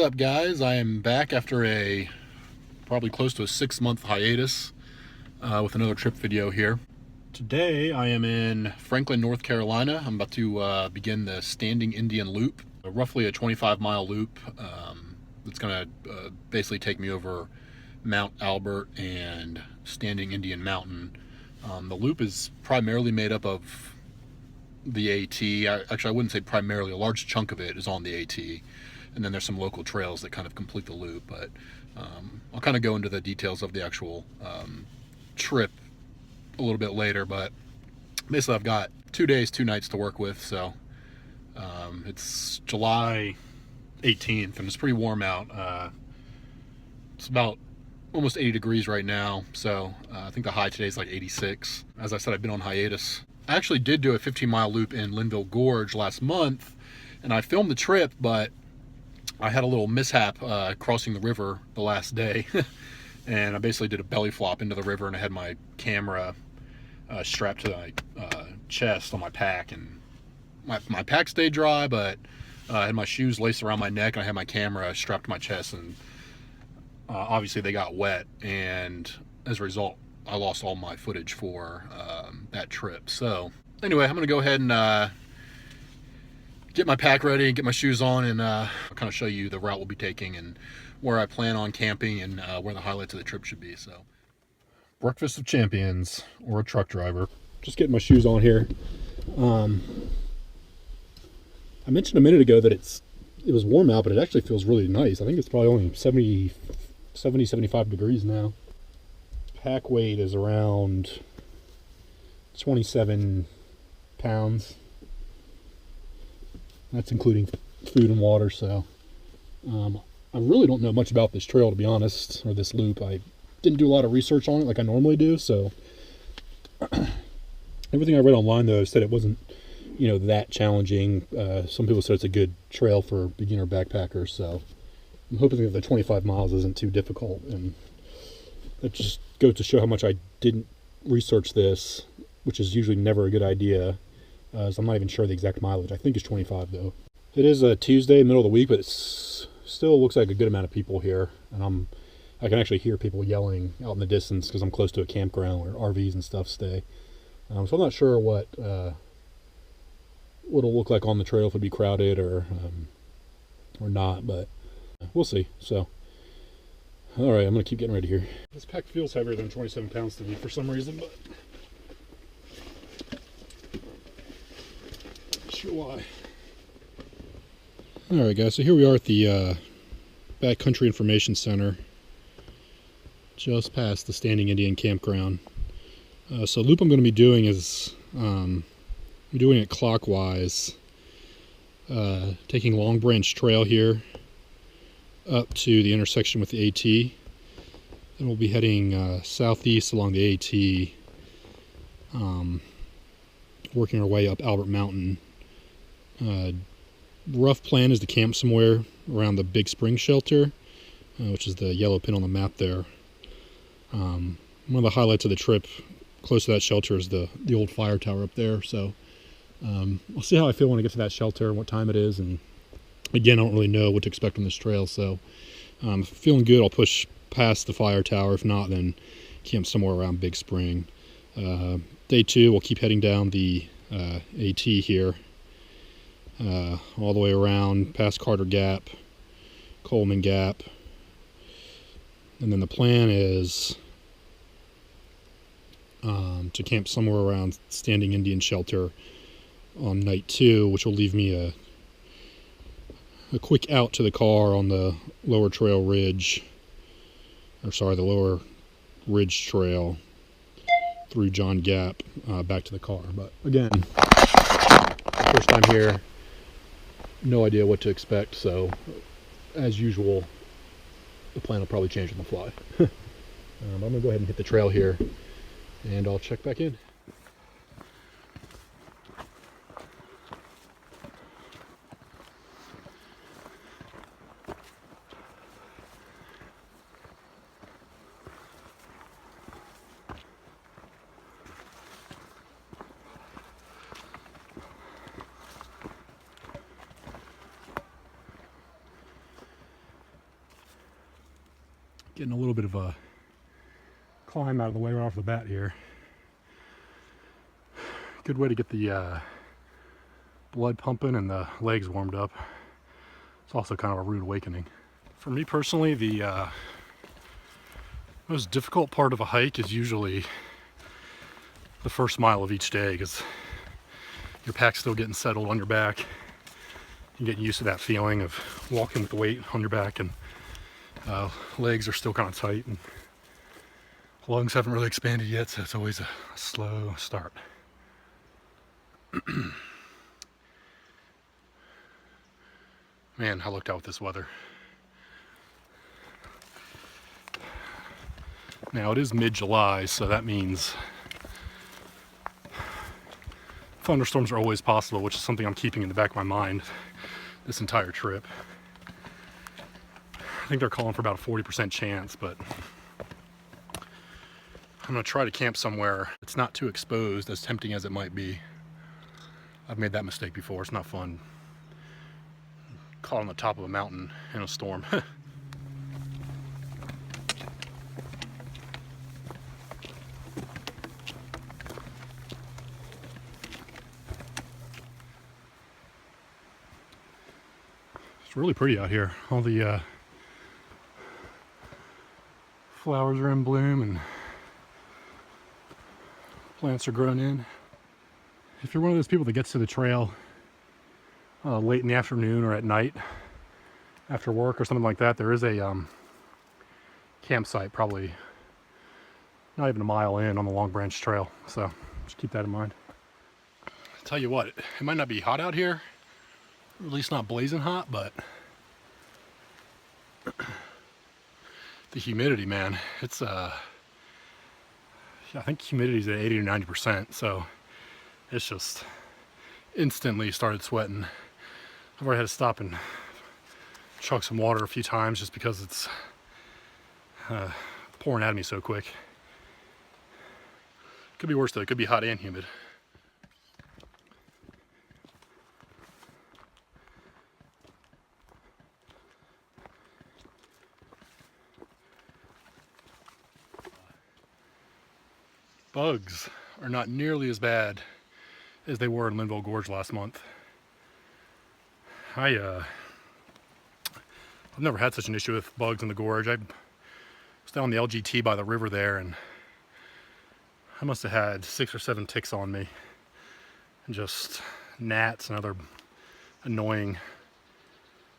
up, guys? I am back after a probably close to a 6-month hiatus with another trip video here. Today I am in Franklin, North Carolina. I'm about to begin the Standing Indian Loop, roughly a 25-mile loop that's going to basically take me over Mount Albert and Standing Indian Mountain. The loop is primarily made up of the AT. Actually, I wouldn't say primarily. A large chunk of it is on the AT. And then there's some local trails that kind of complete the loop. But I'll kind of go into the details of the actual trip a little bit later. But basically, I've got 2 days, 2 nights to work with. So it's July 18th, and it's pretty warm out. It's about almost 80 degrees right now. So I think the high today is like 86. As I said, I've been on hiatus. I actually did do a 15-mile loop in Linville Gorge last month, and I filmed the trip, but I had a little mishap crossing the river the last day, and I basically did a belly flop into the river, and I had my camera strapped to my chest on my pack, and my pack stayed dry, but I had my shoes laced around my neck, and I had my camera strapped to my chest, and obviously they got wet, and as a result, I lost all my footage for that trip. So anyway, I'm going to go ahead and get my pack ready and get my shoes on, and I'll kind of show you the route we'll be taking and where I plan on camping and where the highlights of the trip should be. So, breakfast of champions, or a truck driver. Just getting my shoes on here. I mentioned a minute ago that it was warm out, but it actually feels really nice. I think it's probably only 75 degrees now. Pack weight is around 27 pounds. That's including food and water. So I really don't know much about this trail, to be honest, or this loop. I didn't do a lot of research on it like I normally do. So everything I read online, though, said it wasn't, that challenging. Some people said it's a good trail for beginner backpackers. So I'm hoping that the 25 miles isn't too difficult. And that just goes to show how much I didn't research this, which is usually never a good idea. So I'm not even sure the exact mileage. I think it's 25, though. It is a Tuesday, middle of the week, but it still looks like a good amount of people here. And I can actually hear people yelling out in the distance because I'm close to a campground where RVs and stuff stay. So I'm not sure what it'll look like on the trail, if it'd be crowded or not, but we'll see. So, all right, I'm going to keep getting ready here. This pack feels heavier than 27 pounds to me for some reason, but why. Alright, guys, so here we are at the Backcountry Information Center, just past the Standing Indian Campground. So the loop I'm going to be doing is I'm doing it clockwise, taking Long Branch Trail here up to the intersection with the AT. Then we'll be heading southeast along the AT, working our way up Albert Mountain. Rough plan is to camp somewhere around the Big Spring Shelter, which is the yellow pin on the map there. One of the highlights of the trip close to that shelter is the old fire tower up there. So I'll see how I feel when I get to that shelter and what time it is. And again, I don't really know what to expect on this trail. So if I'm feeling good, I'll push past the fire tower. If not, then camp somewhere around Big Spring. Day 2, we'll keep heading down the AT here. All the way around past Carter Gap, Coleman Gap, and then the plan is to camp somewhere around Standing Indian Shelter on night 2, which will leave me a quick out to the car on the lower ridge trail through John Gap back to the car. But again, first time here. No idea what to expect, so as usual, the plan will probably change on the fly. I'm going to go ahead and hit the trail here, and I'll check back in. Getting a little bit of a climb out of the way right off the bat here. Good way to get the blood pumping and the legs warmed up. It's also kind of a rude awakening. For me personally, the most difficult part of a hike is usually the first mile of each day, because your pack's still getting settled on your back. You're getting used to that feeling of walking with the weight on your back, and legs are still kind of tight, and lungs haven't really expanded yet, so it's always a slow start. Man, I lucked out with this weather. Now it is mid-July, so that means thunderstorms are always possible, which is something I'm keeping in the back of my mind this entire trip. I think they're calling for about a 40% chance, but I'm gonna try to camp somewhere that's not too exposed, as tempting as it might be. I've made that mistake before. It's not fun. Caught on the top of a mountain in a storm. It's really pretty out here. All the flowers are in bloom and plants are grown in. If you're one of those people that gets to the trail late in the afternoon or at night after work or something like that, there is a campsite probably not even a mile in on the Long Branch Trail, so just keep that in mind. I'll tell you what, it might not be hot out here, or at least not blazing hot, but the humidity, man, it's I think humidity's at 80 or 90%, so it's just instantly started sweating. I've already had to stop and chug some water a few times just because it's pouring at me so quick. Could be worse though, it could be hot and humid. Bugs are not nearly as bad as they were in Linville Gorge last month. I've never had such an issue with bugs in the gorge. I was down the LGT by the river there, and I must have had 6 or 7 ticks on me, and just gnats and other annoying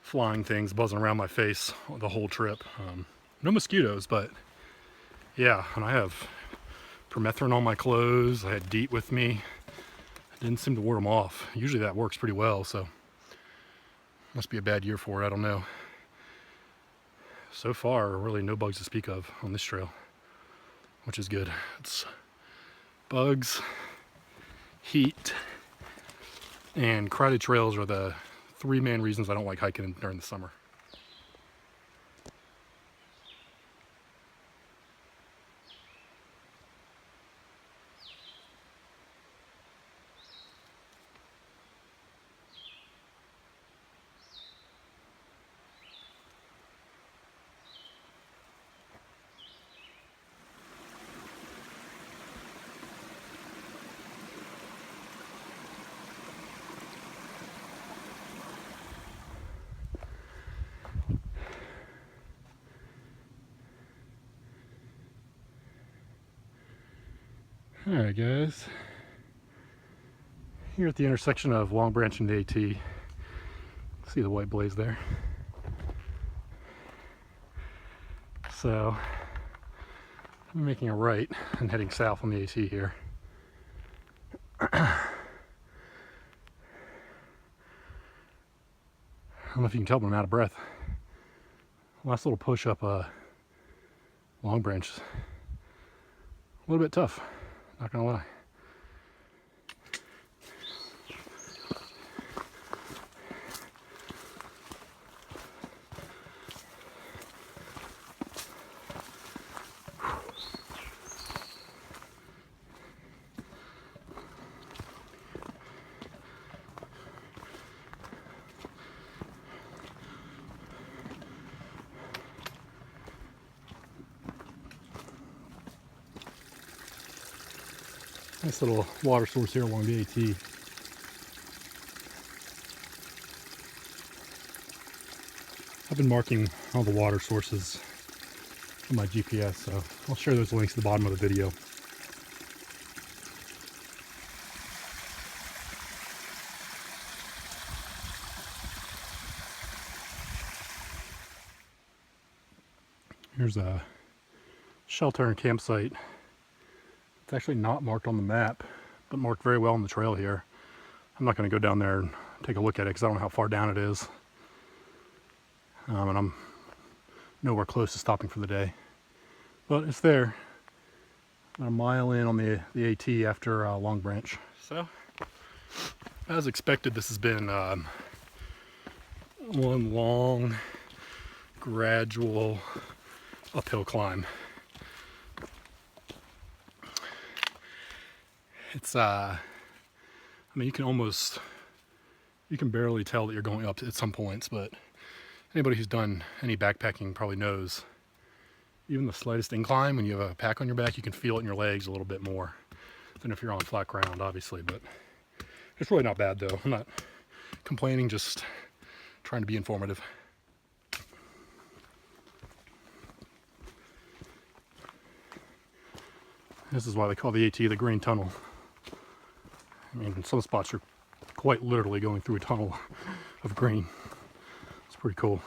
flying things buzzing around my face the whole trip. No mosquitoes, but yeah, and I have permethrin on my clothes. I had DEET with me. I didn't seem to ward them off. Usually that works pretty well, so must be a bad year for it, I don't know. So far, really no bugs to speak of on this trail, which is good. It's bugs, heat, and crowded trails are the 3 main reasons I don't like hiking during the summer. Alright guys, here at the intersection of Long Branch and AT, see the white blaze there. So I'm making a right and heading south on the AT here. I don't know if you can tell, but I'm out of breath. Last little push up Long Branch, a little bit tough, not gonna lie. Nice little water source here along the AT. I've been marking all the water sources on my GPS, so I'll share those links at the bottom of the video. Here's a shelter and campsite. It's actually not marked on the map, but marked very well on the trail here. I'm not going to go down there and take a look at it because I don't know how far down it is. And I'm nowhere close to stopping for the day. But it's there, about a mile in on the AT after Long Branch. So, as expected, this has been one long, gradual uphill climb. It's I mean, you can barely tell that you're going up at some points, but anybody who's done any backpacking probably knows even the slightest incline, when you have a pack on your back, you can feel it in your legs a little bit more than if you're on flat ground, obviously. But it's really not bad, though. I'm not complaining, just trying to be informative. This is why they call the AT the Green Tunnel. I mean, some spots are quite literally going through a tunnel of green. It's pretty cool.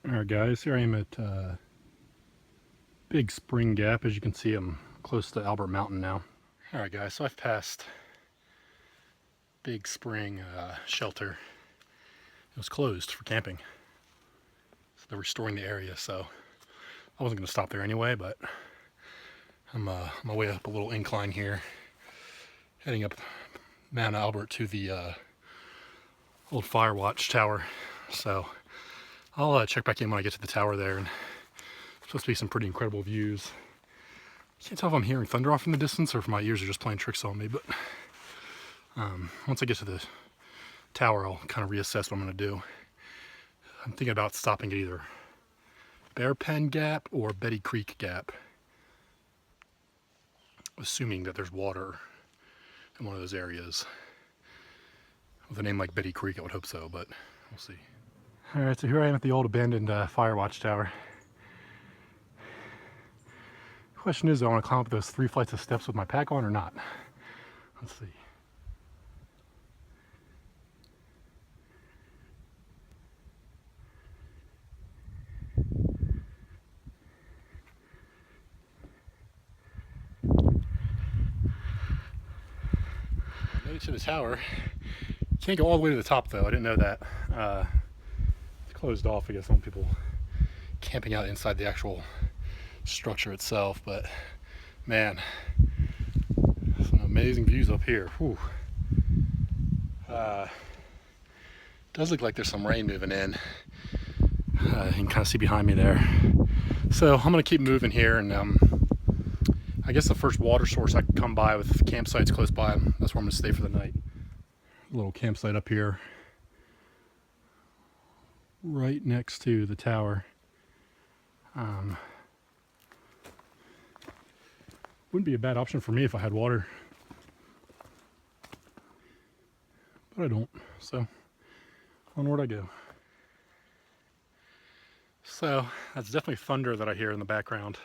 Alright guys, here I am at Big Spring Gap. As you can see, I'm close to Albert Mountain now. Alright guys, so I've passed Big Spring shelter. It was closed for camping. So they're restoring the area, so I wasn't going to stop there anyway, but I'm on my way up a little incline here, heading up Mount Albert to the old Firewatch Tower. So I'll check back in when I get to the tower there, and it's supposed to be some pretty incredible views. Can't tell if I'm hearing thunder off in the distance or if my ears are just playing tricks on me, but once I get to the tower, I'll kind of reassess what I'm going to do. I'm thinking about stopping at either Bear Pen Gap or Betty Creek Gap, assuming that there's water in one of those areas. With a name like Betty Creek, I would hope so, but we'll see. Alright, so here I am at the old abandoned Firewatch Tower. The question is, do I want to climb up those 3 flights of steps with my pack on or not? Let's see. Made it to the tower. Can't go all the way to the top though, I didn't know that. It's closed off, I guess, on people camping out inside the actual structure itself, but man, some amazing views up here. Whew. Does look like there's some rain moving in. You can kind of see behind me there. So I'm gonna keep moving here, and I guess the first water source I can come by with campsites close by, that's where I'm gonna stay for the night. A little campsite up here, right next to the tower. Wouldn't be a bad option for me if I had water, but I don't, so onward I go. So that's definitely thunder that I hear in the background,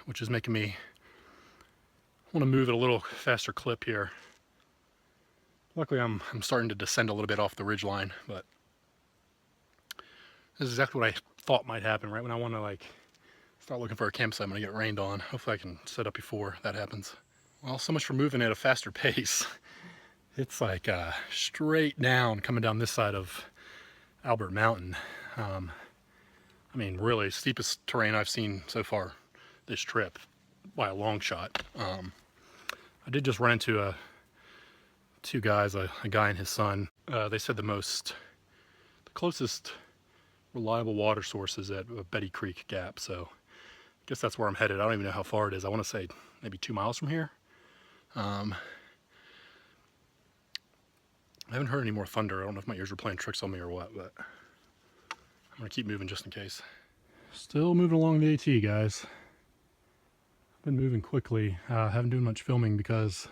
which is making me want to move at a little faster clip here. Luckily I'm starting to descend a little bit off the ridge line, but this is exactly what I thought might happen, right when I want to like start looking for a campsite. I'm gonna get rained on. Hopefully I can set up before that happens. Well, so much for moving at a faster pace. It's like straight down coming down this side of Albert Mountain. I mean, really steepest terrain I've seen so far this trip by a long shot. I did just run into two guys, a guy and his son. They said the closest reliable water source is at Betty Creek Gap, so I guess that's where I'm headed. I don't even know how far it is. I want to say maybe 2 miles from here. I haven't heard any more thunder. I don't know if my ears are playing tricks on me or what, but I'm gonna keep moving just in case. Still moving along the AT, guys. Been moving quickly. Haven't done much filming because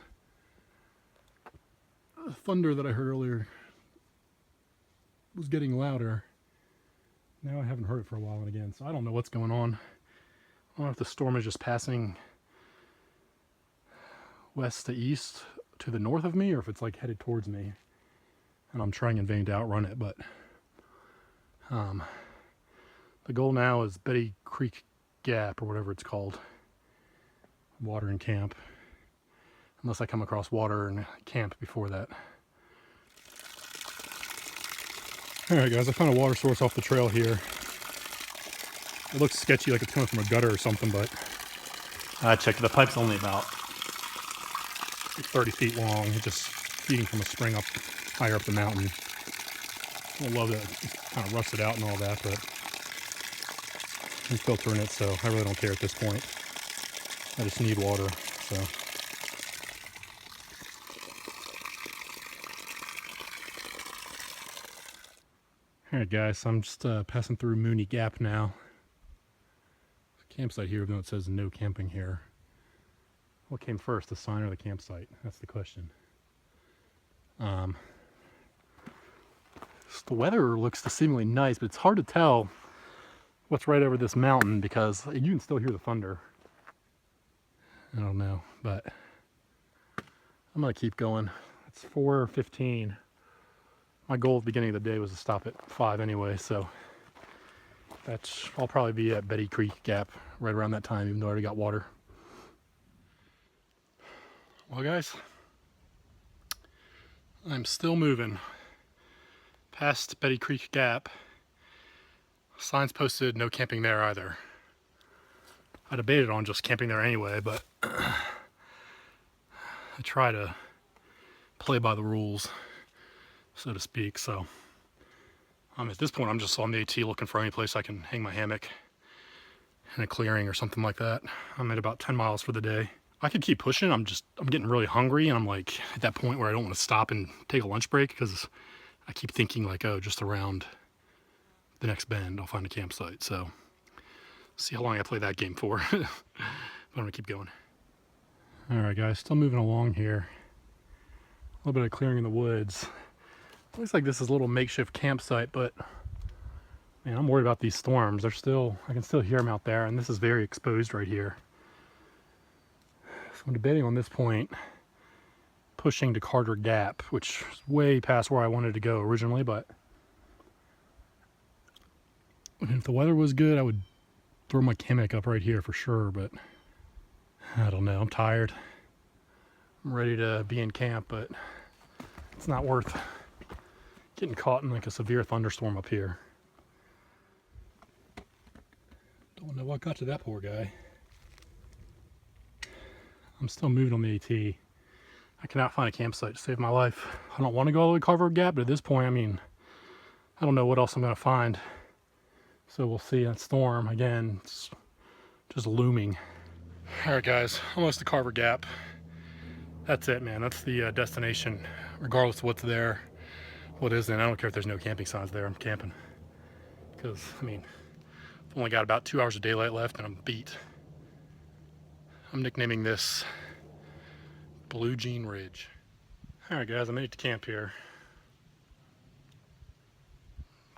the thunder that I heard earlier was getting louder. Now I haven't heard it for a while and again, so I don't know what's going on. I don't know if the storm is just passing west to east to the north of me, or if it's like headed towards me and I'm trying in vain to outrun it. But the goal now is Betty Creek Gap, or whatever it's called, watering camp, unless I come across water and camp before that. Alright guys, I found a water source off the trail here. It looks sketchy, like it's coming from a gutter or something, but I checked, the pipe's only about 30 feet long. It's just feeding from a spring up higher up the mountain. I love that it's kind of rusted out and all that, but I'm filtering it, so I really don't care at this point. I just need water, so. Alright guys, so I'm just passing through Mooney Gap now. Campsite here, even though it says no camping here. What came first, the sign or the campsite? That's the question. The weather looks seemingly nice, but it's hard to tell what's right over this mountain because you can still hear the thunder. I don't know, but I'm gonna keep going. It's 4:15. My goal at the beginning of the day was to stop at 5 anyway, so I'll probably be at Betty Creek Gap right around that time, even though I already got water. Well guys, I'm still moving past Betty Creek Gap. Signs posted no camping there either. I debated on just camping there anyway, but I try to play by the rules, so to speak. So at this point I'm just on the AT looking for any place I can hang my hammock in a clearing or something like that. I'm at about 10 miles for the day. I could keep pushing. I'm getting really hungry, and I'm like at that point where I don't want to stop and take a lunch break because I keep thinking like, oh, just around the next bend I'll find a campsite. So see how long I play that game for. But I'm gonna keep going. All right guys, still moving along here. A little bit of clearing in the woods. Looks like this is a little makeshift campsite, but man, I'm worried about these storms. I can still hear them out there, and this is very exposed right here. So I'm debating on this point pushing to Carter Gap, which is way past where I wanted to go originally, but if the weather was good, I would throw my hammock up right here for sure, but I don't know. I'm tired. I'm ready to be in camp, but it's not worth getting caught in like a severe thunderstorm up here. Don't know what got to that poor guy. I'm still moving on the AT. I cannot find a campsite to save my life. I don't want to go all the way to Carver Gap, but at this point, I mean, I don't know what else I'm going to find. So we'll see. That storm, again, it's just looming. All right, guys, almost to Carver Gap. That's it, man. That's the destination, regardless of what's there, what isn't. I don't care if there's no camping signs there. I'm camping. Because, I mean, I've only got about 2 hours of daylight left, and I'm beat. I'm nicknaming this Blue Jean Ridge. All right, guys, I made it to camp here.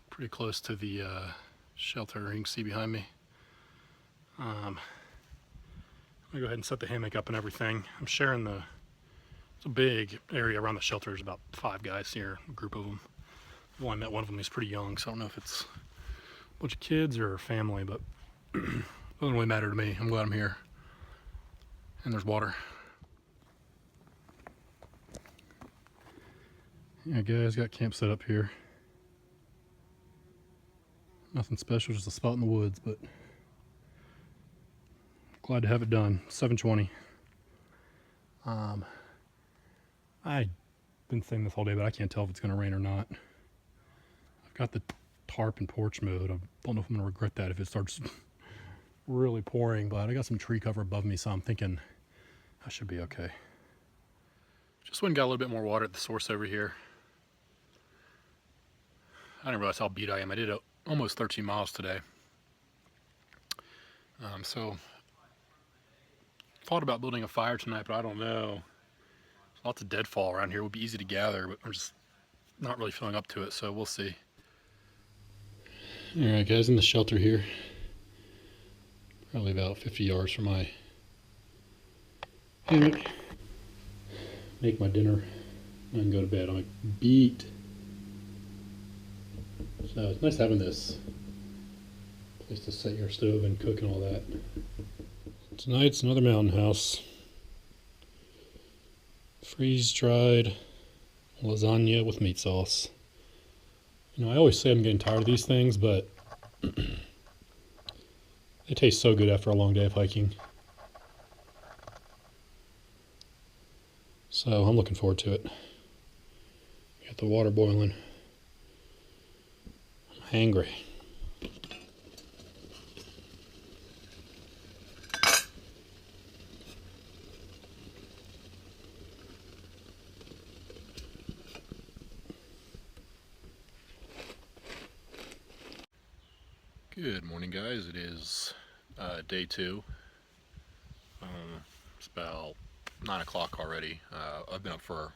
Pretty close to the shelter you can see behind me. I'm gonna go ahead and set the hammock up and everything. I'm sharing it's a big area around the shelter. There's about 5 guys here, a group of them. I've only met one of them. He's pretty young, so I don't know if it's a bunch of kids or family, but it doesn't really matter to me. I'm glad I'm here. And there's water. Yeah, guys, got camp set up here. Nothing special, just a spot in the woods, but glad to have it done. 7:20. I've been saying this all day, but I can't tell if it's going to rain or not. I've got the tarp and porch mode. I don't know if I'm going to regret that if it starts really pouring, but I got some tree cover above me, so I'm thinking I should be okay. Just went and got a little bit more water at the source over here. I didn't realize how beat I am. I did almost 13 miles today. So thought about building a fire tonight, but I don't know. There's lots of deadfall around here. It would be easy to gather, but I'm just not really feeling up to it, so we'll see. Alright guys, in the shelter here. Probably about 50 yards from my hammock. Make my dinner and go to bed. I'm beat. So it's nice having this place to set your stove and cook and all that. Tonight's another mountain house. Freeze-dried lasagna with meat sauce. You know, I always say I'm getting tired of these things, but they taste so good after a long day of hiking. So I'm looking forward to it. Got the water boiling. I'm hangry. Good morning, guys. It is day 2. It's about 9 o'clock already. I've been up for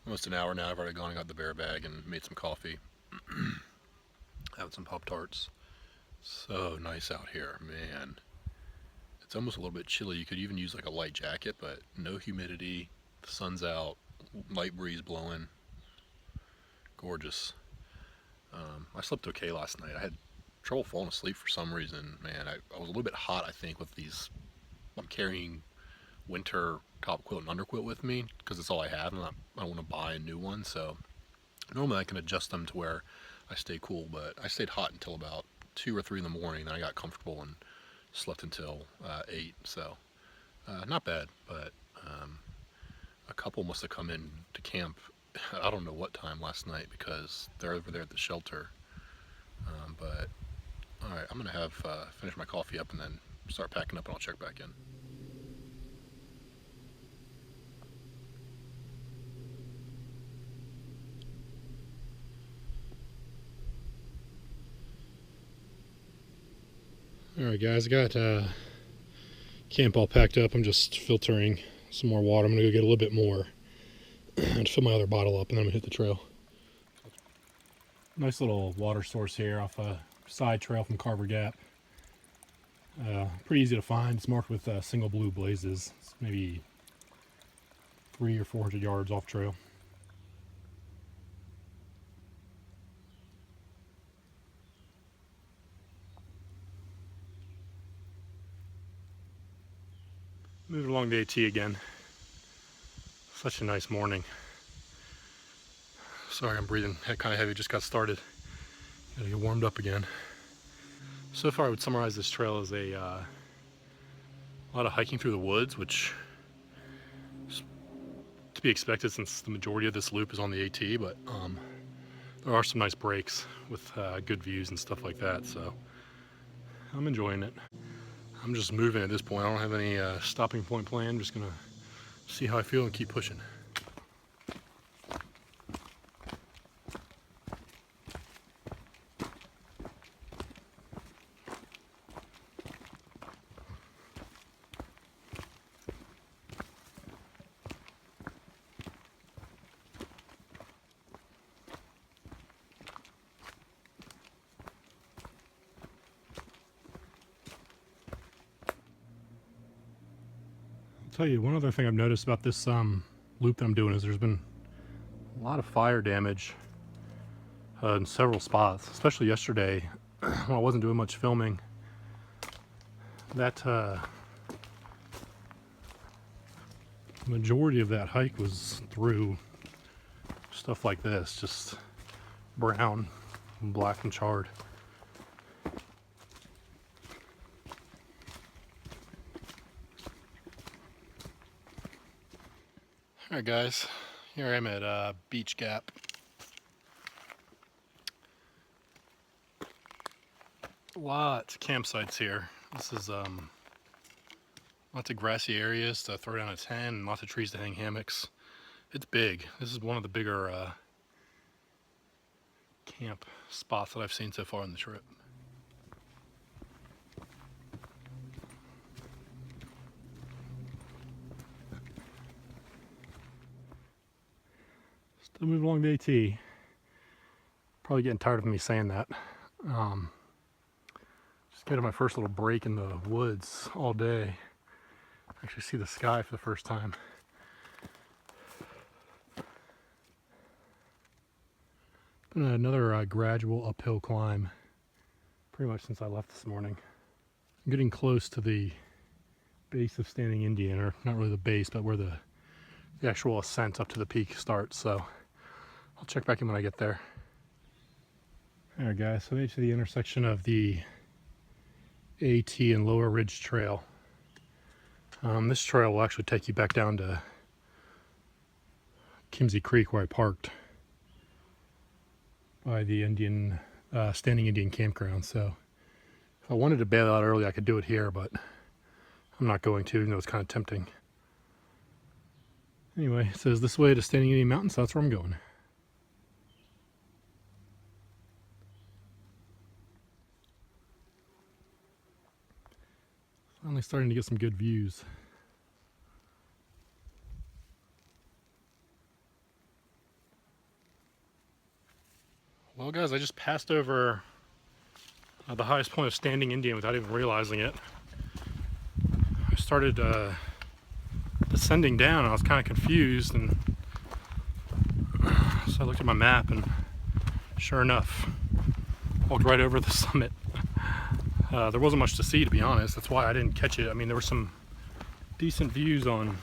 almost an hour now. I've already gone and got the bear bag and made some coffee. Having some Pop-Tarts. So nice out here, man. It's almost a little bit chilly. You could even use like a light jacket, but no humidity. The sun's out, light breeze blowing. Gorgeous. I slept okay last night. I had trouble falling asleep for some reason. Man, I was a little bit hot, I think, with these. I'm carrying winter top quilt and underquilt with me because it's all I have, and I don't want to buy a new one. So normally I can adjust them to where I stay cool, but I stayed hot until about 2 or 3 in the morning. Then I got comfortable and slept until 8. So not bad, but a couple must have come in to camp. I don't know what time last night because they're over there at the shelter. But all right, I'm gonna have finish my coffee up and then start packing up, and I'll check back in. Alright guys, I got camp all packed up. I'm just filtering some more water. I'm going to go get a little bit more and fill my other bottle up, and then I'm going to hit the trail. Nice little water source here off a side trail from Carver Gap. Pretty easy to find. It's marked with single blue blazes. It's maybe 300 or 400 yards off trail. Moving along the AT again. Such a nice morning. Sorry, I'm breathing kind of heavy. Just got started. Gotta get warmed up again. So far, I would summarize this trail as a lot of hiking through the woods, which is to be expected since the majority of this loop is on the AT. But there are some nice breaks with good views and stuff like that. So I'm enjoying it. I'm just moving at this point. I don't have any stopping point planned. I'm just gonna see how I feel and keep pushing. Tell you one other thing I've noticed about this loop that I'm doing is there's been a lot of fire damage in several spots, especially yesterday when I wasn't doing much filming. That the majority of that hike was through stuff like this, just brown and black and charred. Alright guys, here I am at Beach Gap. Lots of campsites here. This is lots of grassy areas to throw down a tent and lots of trees to hang hammocks. It's big. This is one of the bigger camp spots that I've seen so far on the trip. Still moving along the AT. Probably getting tired of me saying that. Just getting my first little break in the woods all day. Actually see the sky for the first time. Been another gradual uphill climb pretty much since I left this morning. I'm getting close to the base of Standing Indian, or not really the base, but where the actual ascent up to the peak starts, so I'll check back in when I get there. Alright guys, so I made it to the intersection of the AT and Lower Ridge Trail. This trail will actually take you back down to Kimsey Creek where I parked by the Standing Indian campground. So if I wanted to bail out early I could do it here, but I'm not going to, even though it's kind of tempting. Anyway, it says this way to Standing Indian Mountain, so that's where I'm going. Finally starting to get some good views. Well guys, I just passed over the highest point of Standing Indian without even realizing it. I started descending down and I was kind of confused, and so I looked at my map and sure enough, walked right over the summit. There wasn't much to see, to be honest. That's why I didn't catch it. I mean, there were some decent views on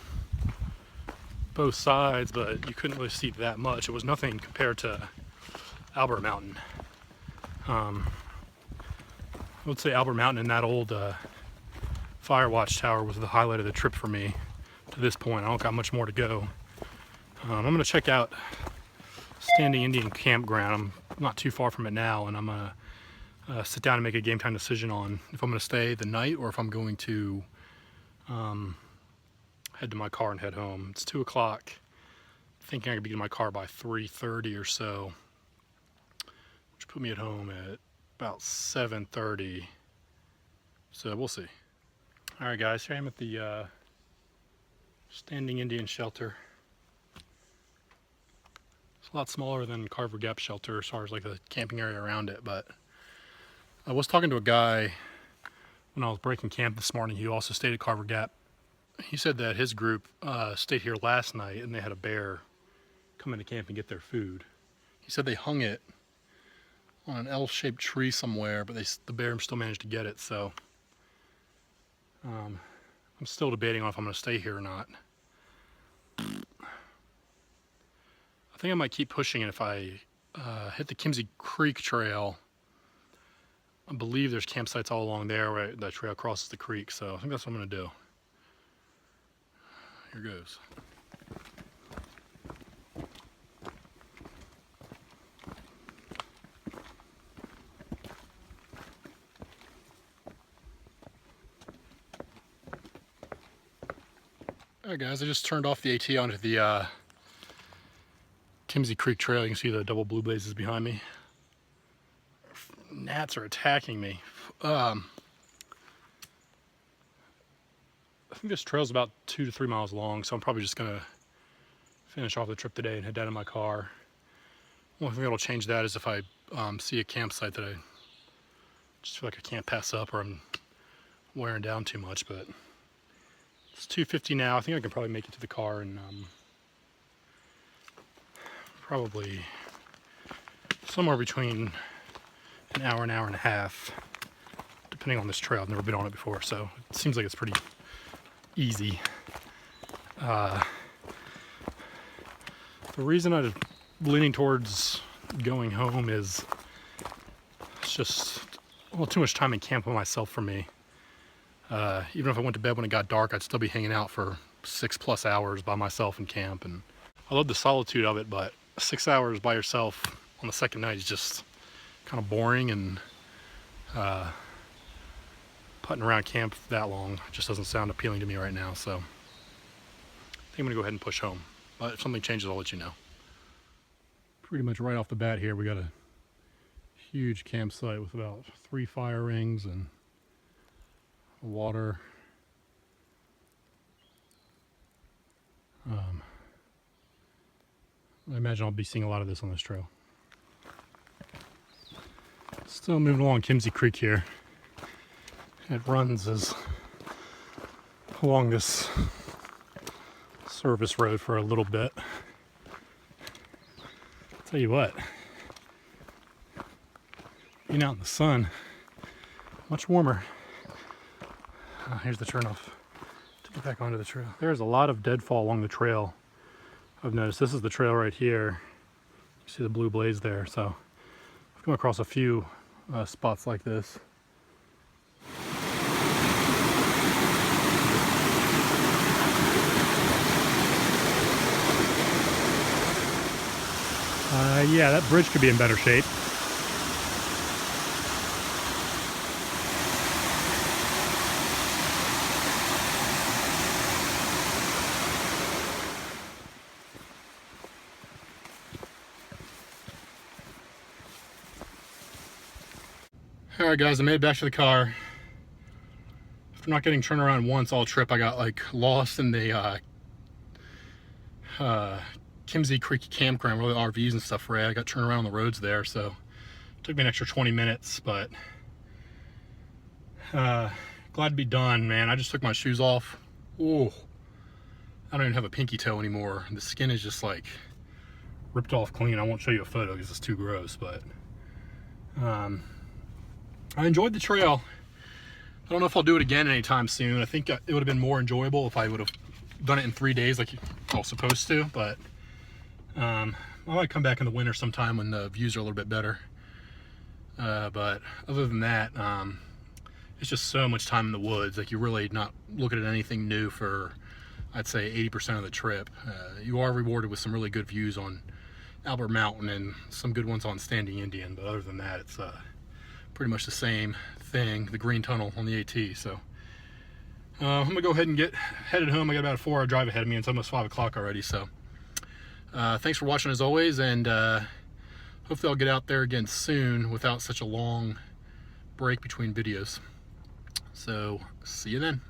both sides, but you couldn't really see that much. It was nothing compared to Albert Mountain. I would say Albert Mountain and that old fire watch tower was the highlight of the trip for me to this point. I don't got much more to go. I'm going to check out Standing Indian Campground. I'm not too far from it now, and I'm going to sit down and make a game time decision on if I'm going to stay the night or if I'm going to head to my car and head home. It's 2 o'clock. Thinking I could be in my car by 3:30 or so, which put me at home at about 7:30. So we'll see. All right, guys, here I am at the Standing Indian Shelter. It's a lot smaller than Carver Gap Shelter as far as like the camping area around it, but I was talking to a guy when I was breaking camp this morning. He also stayed at Carver Gap. He said that his group stayed here last night and they had a bear come into camp and get their food. He said they hung it on an L-shaped tree somewhere, but the bear still managed to get it. So I'm still debating on if I'm going to stay here or not. I think I might keep pushing it if I hit the Kimsey Creek Trail. I believe there's campsites all along there where that trail crosses the creek, so I think that's what I'm going to do. Here goes. Alright guys, I just turned off the AT onto the Kimsey Creek Trail. You can see the double blue blazes behind me. Gnats are attacking me. I think this trail's about 2 to 3 miles long, so I'm probably just gonna finish off the trip today and head down to my car. One thing that'll change that is if I see a campsite that I just feel like I can't pass up or I'm wearing down too much, but it's 2:50 now. I think I can probably make it to the car in probably somewhere between an hour and a half, depending on this trail. I've never been on it before, so it seems like it's pretty easy. The reason I'm leaning towards going home is it's just too much time in camp by myself for me. Even if I went to bed when it got dark, I'd still be hanging out for 6+ hours by myself in camp, and I love the solitude of it, but 6 hours by yourself on the second night is just kind of boring, and putting around camp that long just doesn't sound appealing to me right now. So I think I'm gonna go ahead and push home, but if something changes I'll let you know. Pretty much right off the bat here we got a huge campsite with about 3 fire rings and water. I imagine I'll be seeing a lot of this on this trail. Still moving along Kimsey Creek here. It runs along this service road for a little bit. Tell you what, being out in the sun, much warmer. Here's the turnoff to get back onto the trail. There's a lot of deadfall along the trail. I've noticed this is the trail right here. You see the blue blaze there. So I've come across a few spots like this. Yeah, that bridge could be in better shape. Alright guys, I made it back to the car. After not getting turned around once all trip, I got like lost in the Kimsey Creek campground where the RVs and stuff were at. I got turned around on the roads there, so it took me an extra 20 minutes, but glad to be done, man. I just took my shoes off. Ooh, I don't even have a pinky toe anymore. The skin is just like ripped off clean. I won't show you a photo because it's too gross, but I enjoyed the trail. I don't know if I'll do it again anytime soon. I think it would have been more enjoyable if I would have done it in 3 days like I was supposed to, but I might come back in the winter sometime when the views are a little bit better. But other than that, it's just so much time in the woods. Like, you're really not looking at anything new for, I'd say, 80% of the trip. You are rewarded with some really good views on Albert Mountain and some good ones on Standing Indian, but other than that, it's pretty much the same thing, the green tunnel on the AT. So I'm gonna go ahead and get headed home. I got about a 4-hour drive ahead of me. It's almost 5 o'clock already. So thanks for watching as always, and hopefully I'll get out there again soon without such a long break between videos. So see you then.